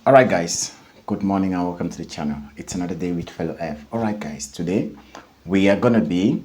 All right, guys. Good morning and welcome to the channel. It's another day with FelloF. All right, guys. Today we are gonna be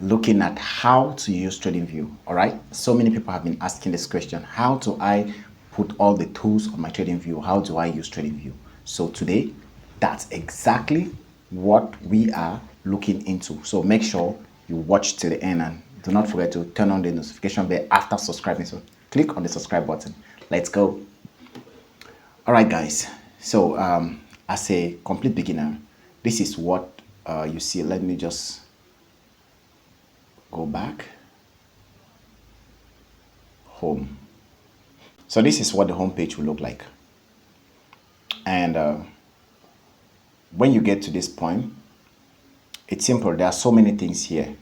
looking at how to use TradingView. All right. So many people have been asking this question: how do I put all the tools on my TradingView? How do I use TradingView? So today, that's exactly what we are looking into. So make sure you watch till the end and do not forget to turn on the notification bell after subscribing. So click on the subscribe button. Let's go. All right, guys. So, as a complete beginner, this is what you see. Let me just go back home. So, this is what the home page will look like. And when you get to this point, it's simple. There are so many things here.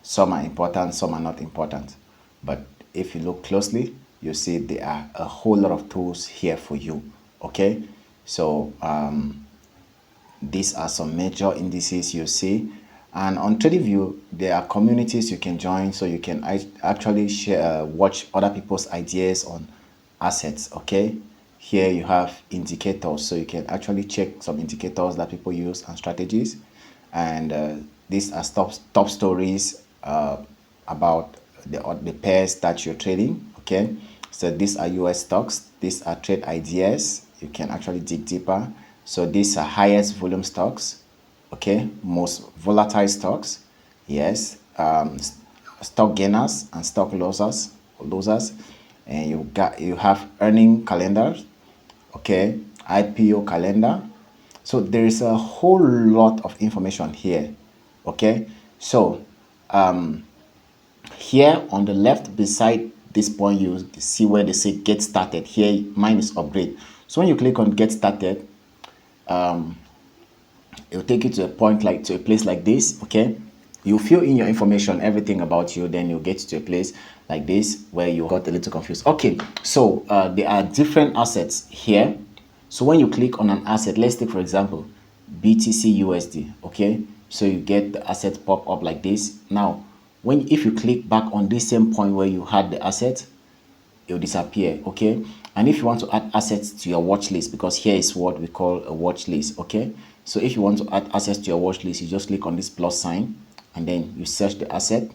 Some are important, some are not important. But if you look closely, you see there are a whole lot of tools here for you. Okay. So, these are some major indices you see, and on TradingView there are communities you can join, so you can actually share watch other people's ideas on assets. Okay, here you have indicators, so you can actually check some indicators that people use and strategies, and these are top stories about the pairs that you're trading. Okay, so these are US stocks, these are trade ideas. You can actually dig deeper. So these are highest volume stocks, okay, most volatile stocks, yes, stock gainers and stock losers, and you have earning calendars, okay, IPO calendar. So there is a whole lot of information here, okay. So here on the left beside this point, you see where they say get started. Here mine is upgrade. So when you click on get started, it will take you to a point, like to a place like this. Okay, you fill in your information, everything about you, then you get to a place like this where you got a little confused. Okay, so there are different assets here. So when you click on an asset, let's take for example BTC USD. Okay, so you get the asset pop up like this. Now if you click back on this same point where you had the asset, it will disappear. Okay, and if you want to add assets to your watch list, because here is what we call a watch list. Okay, so if you want to add assets to your watch list, you just click on this plus sign and then you search the asset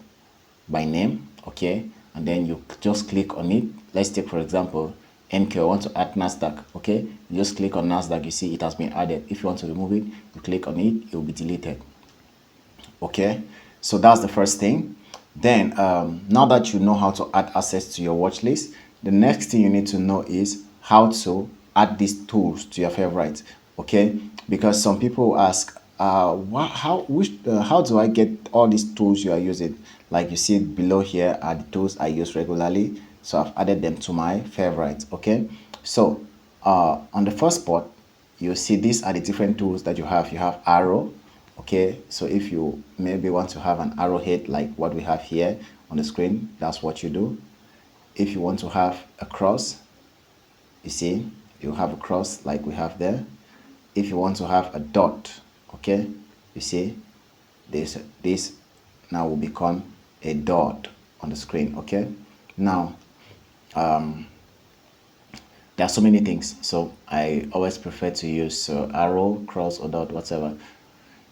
by name. Okay, and then you just click on it. Let's take for example NQ. I want to add Nasdaq. Okay, you just click on Nasdaq, you see it has been added. If you want to remove it, you click on it, it will be deleted. Okay, so that's the first thing. Then now that you know how to add assets to your watch list, the next thing you need to know is how to add these tools to your favorites. Okay, because some people ask how do I get all these tools you are using? Like you see below here are the tools I use regularly, so I've added them to my favorites. Okay, so on the first spot, you see these are the different tools that you have. You have arrow. Okay, so if you maybe want to have an arrowhead like what we have here on the screen, that's what you do. If you want to have a cross, you see you have a cross like we have there. If you want to have a dot, okay, you see this now will become a dot on the screen. Okay, now there are so many things, so I always prefer to use arrow, cross, or dot, whatever.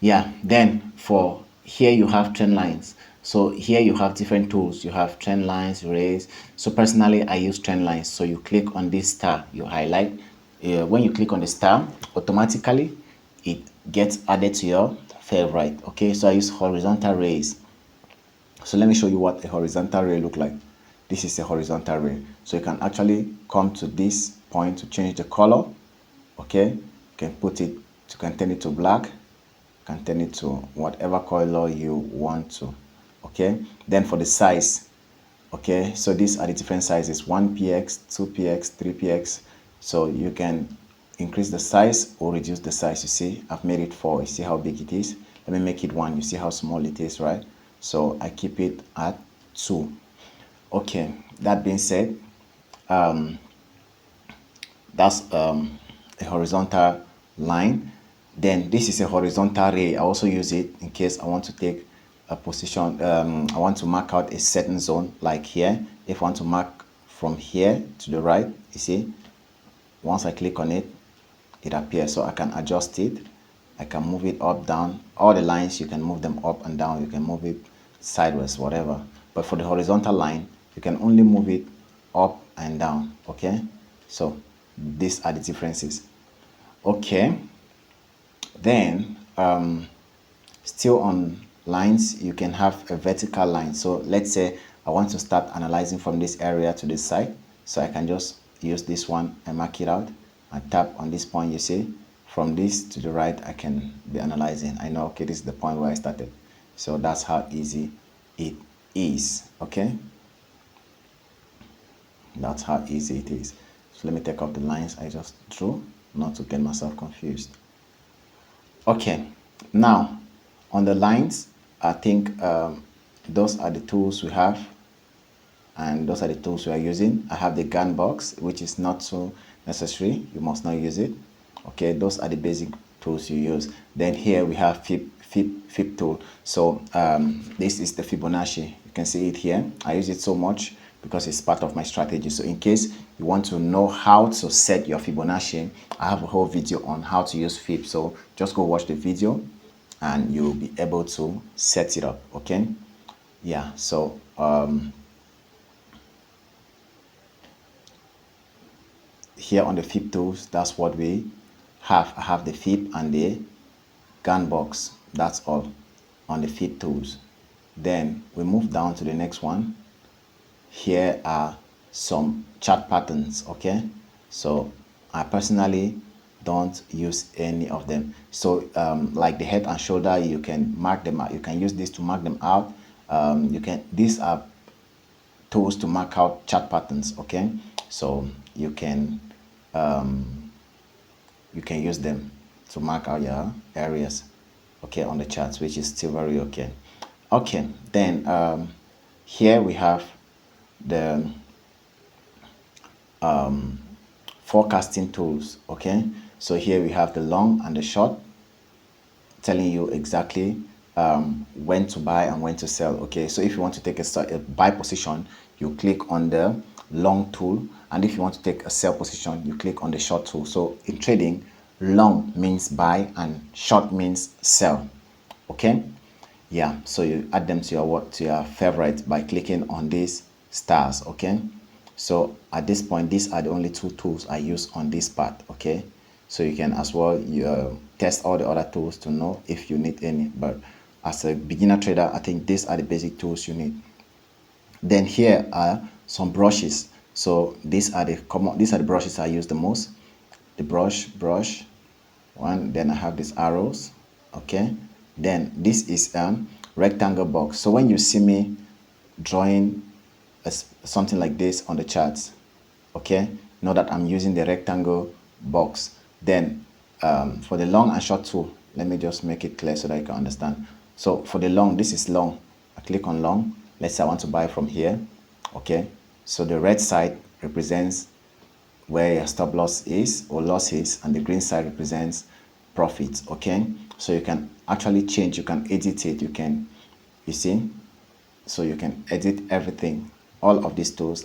Yeah, then for here you have trend lines. So here you have different tools. You have trend lines, raise. So personally I use trend lines. So you click on this star, you highlight. When you click on the star, automatically it gets added to your favorite. Okay, so I use horizontal raise. So let me show you what a horizontal ray look like. This is a horizontal ray. So you can actually come to this point to change the color. Okay, you can put it, you can turn it to black, can turn it to whatever color you want to. Okay, then for the size, okay, so these are the different sizes: 1px, 2px, 3px. So you can increase the size or reduce the size. You see I've made it 4. You see how big it is. Let me make it 1. You see how small it is, right? So I keep it at 2. Okay, that being said, that's a horizontal line. Then this is a horizontal ray. I also use it in case I want to take a position. I want to mark out a certain zone, like here. If I want to mark from here to the right, you see, once I click on it, it appears. So I can adjust it, I can move it up, down. All the lines, you can move them up and down, you can move it sideways, whatever. But for the horizontal line, you can only move it up and down. Okay, so these are the differences. Okay, then still on lines, you can have a vertical line. So let's say I want to start analyzing from this area to this side, so I can just use this one and mark it out and tap on this point. You see, from this to the right, I can be analyzing. I know, okay, this is the point where I started. So that's how easy it is. Okay, that's how easy it is. So let me take off the lines I just drew, not to get myself confused. Okay, now on the lines, I think those are the tools we have, and those are the tools we are using. I have the gun box, which is not so necessary, you must not use it. Okay, those are the basic tools you use. Then here we have Fib tool. So this is the Fibonacci. You can see it here. I use it so much because it's part of my strategy. So in case you want to know how to set your Fibonacci, I have a whole video on how to use Fib. So just go watch the video and you'll be able to set it up. Okay, yeah. So here on the Fib tools, that's what we have. I have the Fib and the gun box. That's all on the Fib tools. Then we move down to the next one. Here are some chart patterns. Okay, so I personally don't use any of them. So like the head and shoulder, you can mark them out. You can use this to mark them out. These are tools to mark out chart patterns. Okay, so you can use them to mark out your areas, okay, on the charts, which is still very okay. Okay, then here we have the forecasting tools. Okay, so here we have the long and the short, telling you exactly when to buy and when to sell. Okay, so if you want to take a buy position, you click on the long tool, and if you want to take a sell position, you click on the short tool. So in trading, long means buy and short means sell. Okay, yeah, so you add them to your favorite by clicking on these stars. Okay, so at this point, these are the only two tools I use on this part. Okay, so you can as well test all the other tools to know if you need any, but as a beginner trader, I think these are the basic tools you need. Then here are some brushes. So these are the brushes I use the most. The brush one, then I have these arrows. Okay, then this is rectangle box. So when you see me drawing something like this on the charts, okay, know that I'm using the rectangle box. Then for the long and short tool, let me just make it clear so that you can understand. So for the long, this is long. I click on long. Let's say I want to buy from here. Okay, so the red side represents where your stop loss is or loss is, and the green side represents profit. Okay, so you can actually change, you can edit it, you see, so you can edit everything. All of these tools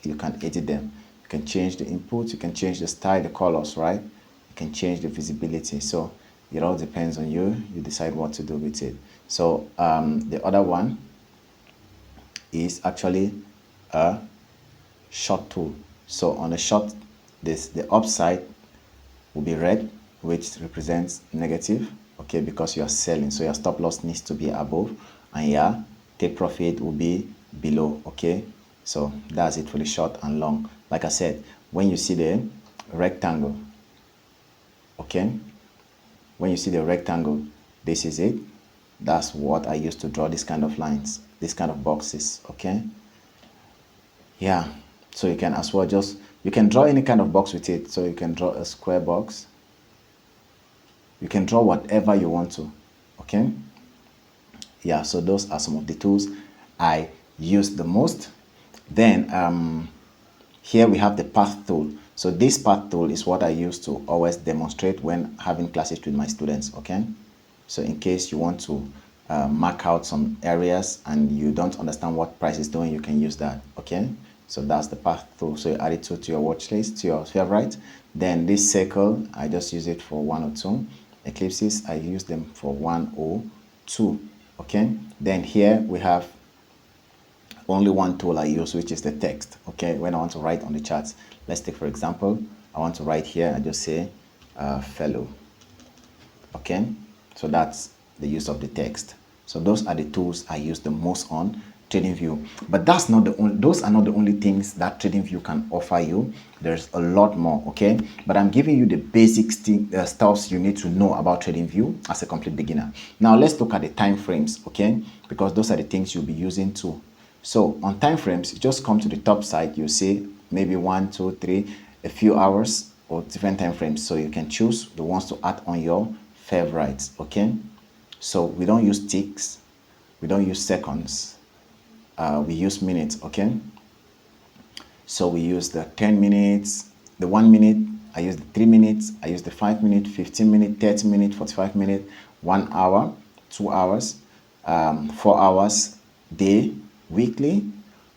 you can edit them. You can change the input, you can change the style, the colors, right? You can change the visibility. So it all depends on you. You decide what to do with it. So the other one is actually a short tool. So on the short, the upside will be red, which represents negative. Okay, because you are selling, so your stop loss needs to be above, and your take profit will be below. Okay, so that's it for the short and long. Like I said, when you see the rectangle, okay, when you see the rectangle, this is it. That's what I use to draw this kind of lines, this kind of boxes. Okay, yeah, so you can as well you can draw any kind of box with it. So you can draw a square box, you can draw whatever you want to. Okay, yeah, so those are some of the tools I use the most. Then here we have the path tool. So this path tool is what I use to always demonstrate when having classes with my students. Okay, so in case you want to mark out some areas and you don't understand what price is doing, you can use that. Okay, so that's the path tool. So you add it to your watch list, to your favorite. Then this circle, I just use it for 102. Eclipses, I use them for 102. Okay, then here we have only one tool I use, which is the text. Okay, when I want to write on the charts, let's take for example, I want to write here, I just say fellow. Okay, so that's the use of the text. So those are the tools I use the most on TradingView. But that's not the only, those are not the only things that TradingView can offer you. There's a lot more. Okay, but I'm giving you the basic stuff you need to know about TradingView as a complete beginner. Now let's look at the time frames. Okay, because those are the things you'll be using too. So on time frames, you just come to the top side, you see maybe 1, 2, 3, a few hours or different time frames. So you can choose the ones to add on your favorites. Okay, so we don't use ticks, we don't use seconds, we use minutes. Okay, so we use the 10 minutes, the 1 minute, I use the 3 minutes, I use the 5 minute, 15 minute, 30 minute, 45 minute, 1 hour, 2 hours, 4 hours, day, weekly,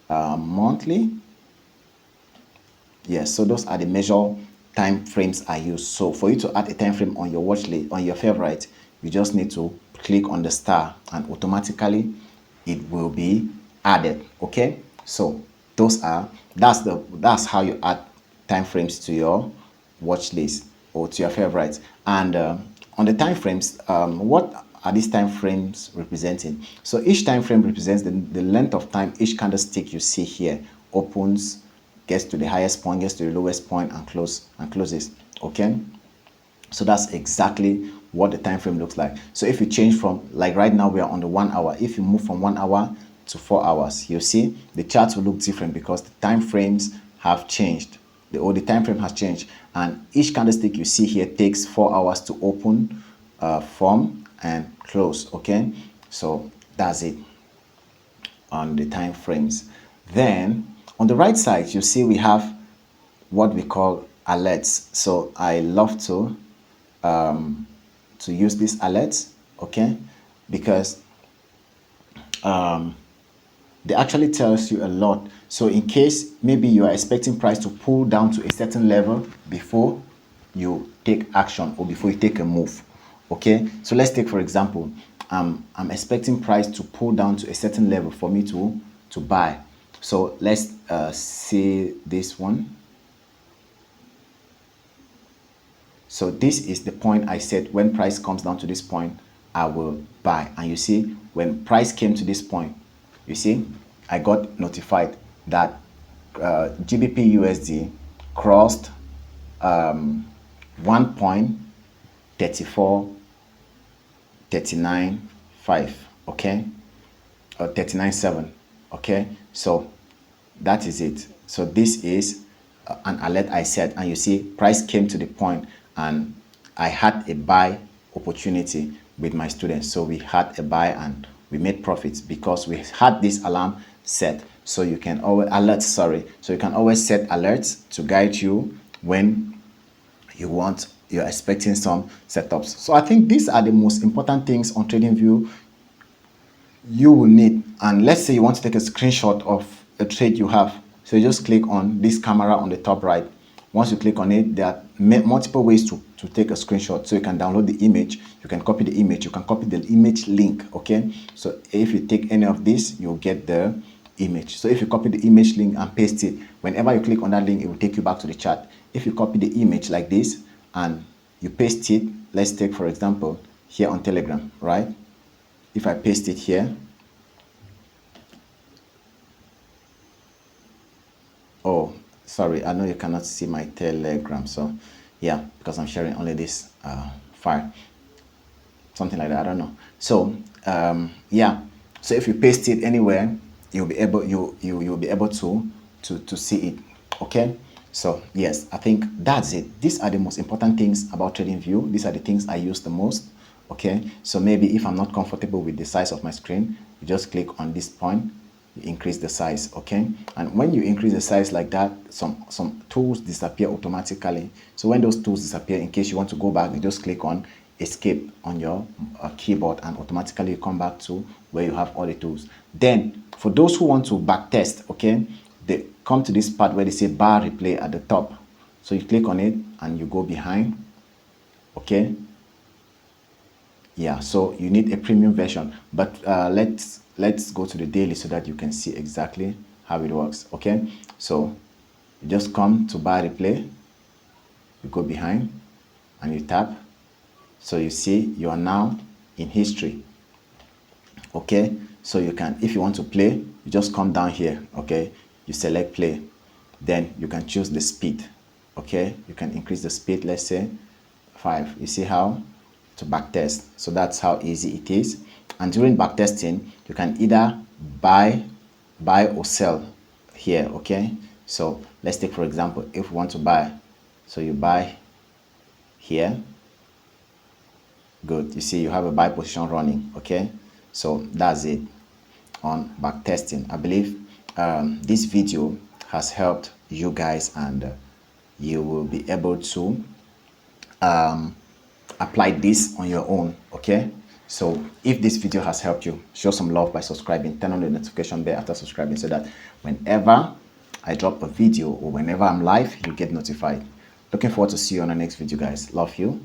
monthly. Yes, so those are the measure time frames I use. So for you to add a time frame on your watch list, on your favorite, you just need to click on the star and automatically it will be added. Okay, so that's how you add time frames to your watch list or to your favorites. And on the time frames, what are these time frames representing? So each time frame represents the length of time each candlestick you see here opens, gets to the highest point, gets to the lowest point, and closes. Okay, so that's exactly what the time frame looks like. So if you change from, like right now we are on the 1 hour, if you move from 1 hour to 4 hours, you see the charts will look different because the time frames have changed. The time frame has changed, and each candlestick you see here takes 4 hours to open, form, and close. Okay, so that's it on the time frames. Then on the right side, you see we have what we call alerts. So I love to use these alerts, okay, because they actually tells you a lot. So in case maybe you are expecting price to pull down to a certain level before you take action or before you take a move. Okay, so let's take for example, I'm expecting price to pull down to a certain level for me to buy. So let's see this one. So this is the point I said when price comes down to this point, I will buy. And you see, when price came to this point, you see, I got notified that GBP USD crossed 1.34395, okay, or 39.7, okay. So that is it. So this is an alert I set, and you see price came to the point and I had a buy opportunity with my students. So we had a buy and we made profits because we had this alarm set. So you can always so you can always set alerts to guide you when you're expecting some setups. So I think these are the most important things on TradingView you will need. And let's say you want to take a screenshot of a trade you have, so you just click on this camera on the top right. Once you click on it, there are multiple ways to take a screenshot. So you can download the image, you can copy the image, you can copy the image link. Okay, so if you take any of this, you'll get the image. So if you copy the image link and paste it, whenever you click on that link, it will take you back to the chart. If you copy the image like this and you paste it, let's take for example here on Telegram, right? If I paste it here, oh sorry, I know you cannot see my Telegram, so yeah, because I'm sharing only this file, something like that, I don't know. So yeah, so if you paste it anywhere, you'll be able you'll be able to see it. Okay, so yes, I think that's it. These are the most important things about TradingView. These are the things I use the most. Okay, so maybe if I'm not comfortable with the size of my screen, you just click on this point, you increase the size. Okay, and when you increase the size like that, some tools disappear automatically. So when those tools disappear, in case you want to go back, you just click on escape on your keyboard and automatically you come back to where you have all the tools. Then for those who want to back test, okay, they come to this part where they say bar replay at the top. So you click on it and you go behind. Okay. Yeah, so you need a premium version, but let's go to the daily so that you can see exactly how it works. Okay, so you just come to buy replay, you go behind and you tap, so you see you are now in history. Okay, so you can, if you want to play, you just come down here. Okay, you select play, then you can choose the speed. Okay, you can increase the speed, let's say 5. You see how to backtest. So that's how easy it is. And during backtesting, you can either buy or sell here. Okay, so let's take, for example, if we want to buy, so you buy here. Good. You see you have a buy position running. Okay, so that's it on backtesting. I believe this video has helped you guys, and you will be able to apply this on your own. Okay, so if this video has helped you, show some love by subscribing, turn on the notification bell after subscribing, so that whenever I drop a video or whenever I'm live, you get notified. Looking forward to see you on the next video, guys. Love you.